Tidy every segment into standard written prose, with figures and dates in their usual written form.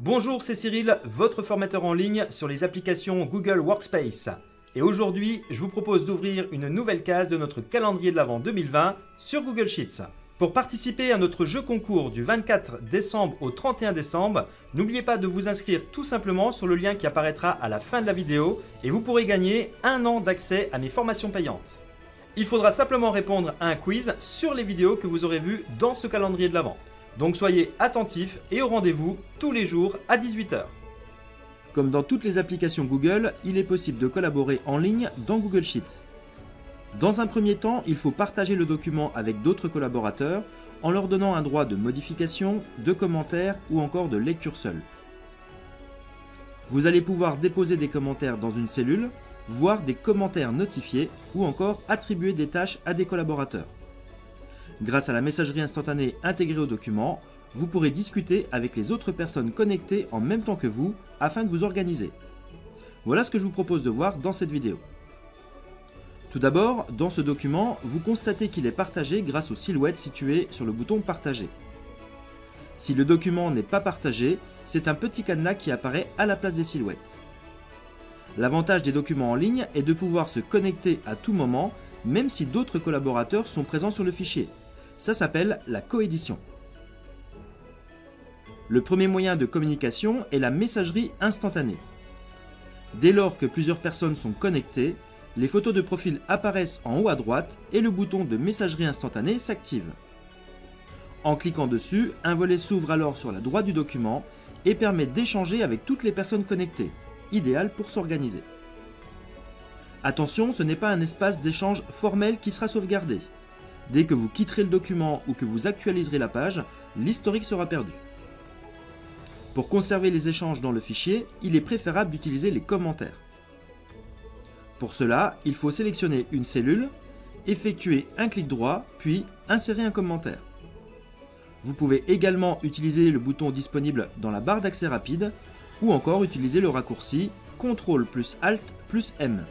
Bonjour, c'est Cyril, votre formateur en ligne sur les applications Google Workspace. Et aujourd'hui, je vous propose d'ouvrir une nouvelle case de notre calendrier de l'Avent 2020 sur Google Sheets. Pour participer à notre jeu concours du 24 décembre au 31 décembre, n'oubliez pas de vous inscrire tout simplement sur le lien qui apparaîtra à la fin de la vidéo et vous pourrez gagner 1 an d'accès à mes formations payantes. Il faudra simplement répondre à un quiz sur les vidéos que vous aurez vues dans ce calendrier de l'Avent. Donc soyez attentifs et au rendez-vous tous les jours à 18 h. Comme dans toutes les applications Google, il est possible de collaborer en ligne dans Google Sheets. Dans un premier temps, il faut partager le document avec d'autres collaborateurs en leur donnant un droit de modification, de commentaires ou encore de lecture seule. Vous allez pouvoir déposer des commentaires dans une cellule, voir des commentaires notifiés ou encore attribuer des tâches à des collaborateurs. Grâce à la messagerie instantanée intégrée au document, vous pourrez discuter avec les autres personnes connectées en même temps que vous afin de vous organiser. Voilà ce que je vous propose de voir dans cette vidéo. Tout d'abord, dans ce document, vous constatez qu'il est partagé grâce aux silhouettes situées sur le bouton Partager. Si le document n'est pas partagé, c'est un petit cadenas qui apparaît à la place des silhouettes. L'avantage des documents en ligne est de pouvoir se connecter à tout moment, même si d'autres collaborateurs sont présents sur le fichier. Ça s'appelle la coédition. Le premier moyen de communication est la messagerie instantanée. Dès lors que plusieurs personnes sont connectées, les photos de profil apparaissent en haut à droite et le bouton de messagerie instantanée s'active. En cliquant dessus, un volet s'ouvre alors sur la droite du document et permet d'échanger avec toutes les personnes connectées, idéal pour s'organiser. Attention, ce n'est pas un espace d'échange formel qui sera sauvegardé. Dès que vous quitterez le document ou que vous actualiserez la page, l'historique sera perdu. Pour conserver les échanges dans le fichier, il est préférable d'utiliser les commentaires. Pour cela, il faut sélectionner une cellule, effectuer un clic droit, puis insérer un commentaire. Vous pouvez également utiliser le bouton disponible dans la barre d'accès rapide ou encore utiliser le raccourci CTRL plus ALT plus M.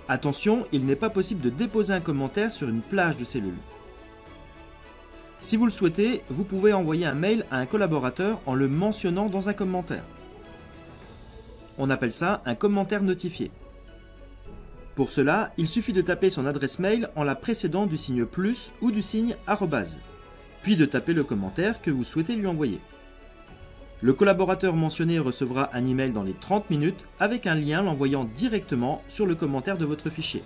Attention, il n'est pas possible de déposer un commentaire sur une plage de cellules. Si vous le souhaitez, vous pouvez envoyer un mail à un collaborateur en le mentionnant dans un commentaire. On appelle ça un commentaire notifié. Pour cela, il suffit de taper son adresse mail en la précédant du signe plus ou du signe arrobase, puis de taper le commentaire que vous souhaitez lui envoyer. Le collaborateur mentionné recevra un email dans les 30 minutes avec un lien l'envoyant directement sur le commentaire de votre fichier.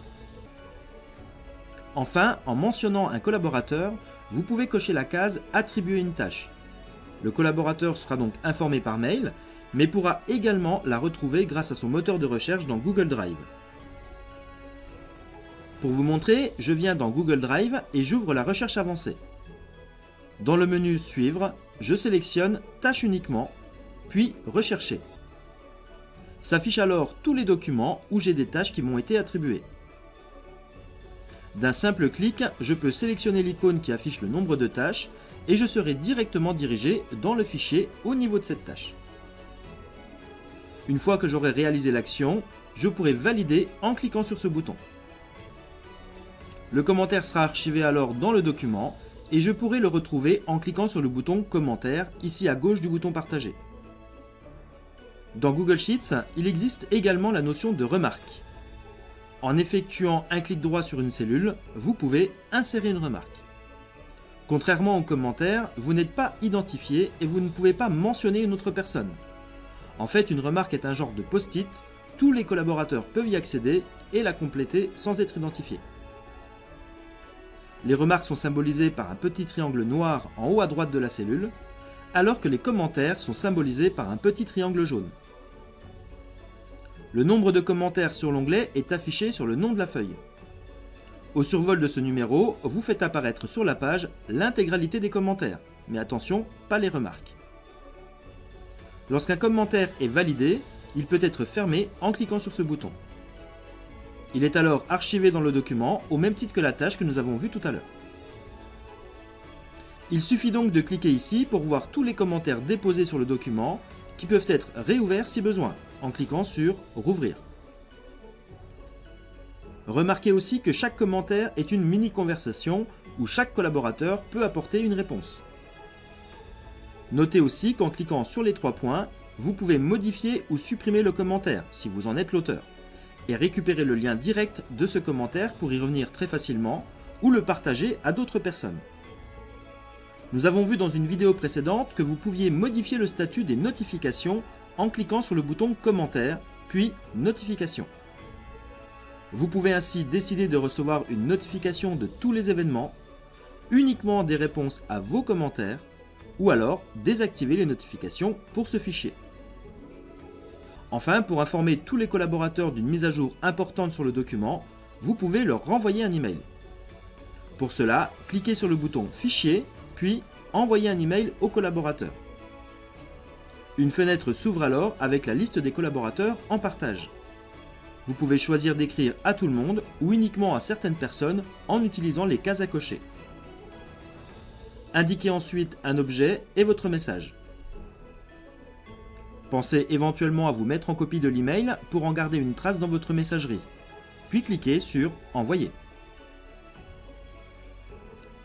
Enfin, en mentionnant un collaborateur, vous pouvez cocher la case « Attribuer une tâche ». Le collaborateur sera donc informé par mail, mais pourra également la retrouver grâce à son moteur de recherche dans Google Drive. Pour vous montrer, je viens dans Google Drive et j'ouvre la recherche avancée. Dans le menu « Suivre », je sélectionne « Tâche uniquement », puis « Rechercher ». S'affichent alors tous les documents où j'ai des tâches qui m'ont été attribuées. D'un simple clic, je peux sélectionner l'icône qui affiche le nombre de tâches et je serai directement dirigé dans le fichier au niveau de cette tâche. Une fois que j'aurai réalisé l'action, je pourrai valider en cliquant sur ce bouton. Le commentaire sera archivé alors dans le document et je pourrai le retrouver en cliquant sur le bouton Commentaire, ici à gauche du bouton Partager. Dans Google Sheets, il existe également la notion de remarque. En effectuant un clic droit sur une cellule, vous pouvez insérer une remarque. Contrairement aux commentaires, vous n'êtes pas identifié et vous ne pouvez pas mentionner une autre personne. En fait, une remarque est un genre de post-it, tous les collaborateurs peuvent y accéder et la compléter sans être identifiés. Les remarques sont symbolisées par un petit triangle noir en haut à droite de la cellule, alors que les commentaires sont symbolisés par un petit triangle jaune. Le nombre de commentaires sur l'onglet est affiché sur le nom de la feuille. Au survol de ce numéro, vous faites apparaître sur la page l'intégralité des commentaires, mais attention, pas les remarques. Lorsqu'un commentaire est validé, il peut être fermé en cliquant sur ce bouton. Il est alors archivé dans le document au même titre que la tâche que nous avons vue tout à l'heure. Il suffit donc de cliquer ici pour voir tous les commentaires déposés sur le document qui peuvent être réouverts si besoin en cliquant sur « Rouvrir ». Remarquez aussi que chaque commentaire est une mini-conversation où chaque collaborateur peut apporter une réponse. Notez aussi qu'en cliquant sur les 3 points, vous pouvez modifier ou supprimer le commentaire si vous en êtes l'auteur et récupérer le lien direct de ce commentaire pour y revenir très facilement ou le partager à d'autres personnes. Nous avons vu dans une vidéo précédente que vous pouviez modifier le statut des notifications en cliquant sur le bouton commentaire, puis notifications. Vous pouvez ainsi décider de recevoir une notification de tous les événements, uniquement des réponses à vos commentaires, ou alors désactiver les notifications pour ce fichier. Enfin, pour informer tous les collaborateurs d'une mise à jour importante sur le document, vous pouvez leur renvoyer un email. Pour cela, cliquez sur le bouton Fichier, puis Envoyer un email aux collaborateurs. Une fenêtre s'ouvre alors avec la liste des collaborateurs en partage. Vous pouvez choisir d'écrire à tout le monde ou uniquement à certaines personnes en utilisant les cases à cocher. Indiquez ensuite un objet et votre message. Pensez éventuellement à vous mettre en copie de l'email pour en garder une trace dans votre messagerie. Puis cliquez sur Envoyer.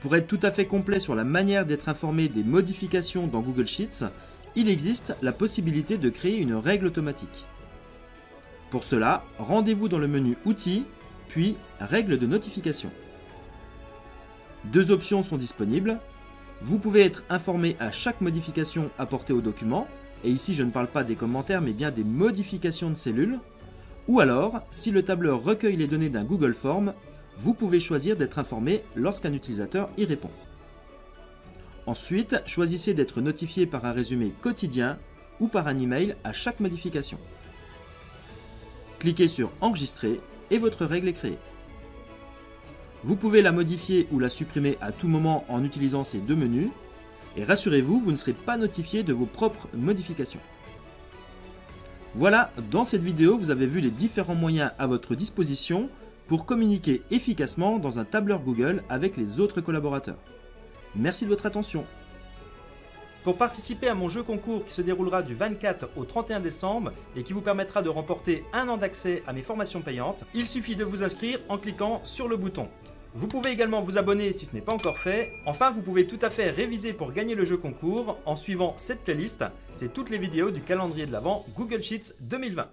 Pour être tout à fait complet sur la manière d'être informé des modifications dans Google Sheets, il existe la possibilité de créer une règle automatique. Pour cela, rendez-vous dans le menu Outils, puis Règles de notification. 2 options sont disponibles. Vous pouvez être informé à chaque modification apportée au document, et ici je ne parle pas des commentaires mais bien des modifications de cellules, ou alors, si le tableur recueille les données d'un Google Form, vous pouvez choisir d'être informé lorsqu'un utilisateur y répond. Ensuite, choisissez d'être notifié par un résumé quotidien ou par un email à chaque modification. Cliquez sur Enregistrer et votre règle est créée. Vous pouvez la modifier ou la supprimer à tout moment en utilisant ces 2 menus. Et rassurez-vous, vous ne serez pas notifié de vos propres modifications. Voilà, dans cette vidéo, vous avez vu les différents moyens à votre disposition pour communiquer efficacement dans un tableur Google avec les autres collaborateurs. Merci de votre attention. Pour participer à mon jeu concours qui se déroulera du 24 au 31 décembre et qui vous permettra de remporter 1 an d'accès à mes formations payantes, il suffit de vous inscrire en cliquant sur le bouton. Vous pouvez également vous abonner si ce n'est pas encore fait. Enfin, vous pouvez tout à fait réviser pour gagner le jeu concours en suivant cette playlist. C'est toutes les vidéos du calendrier de l'Avent Google Sheets 2020.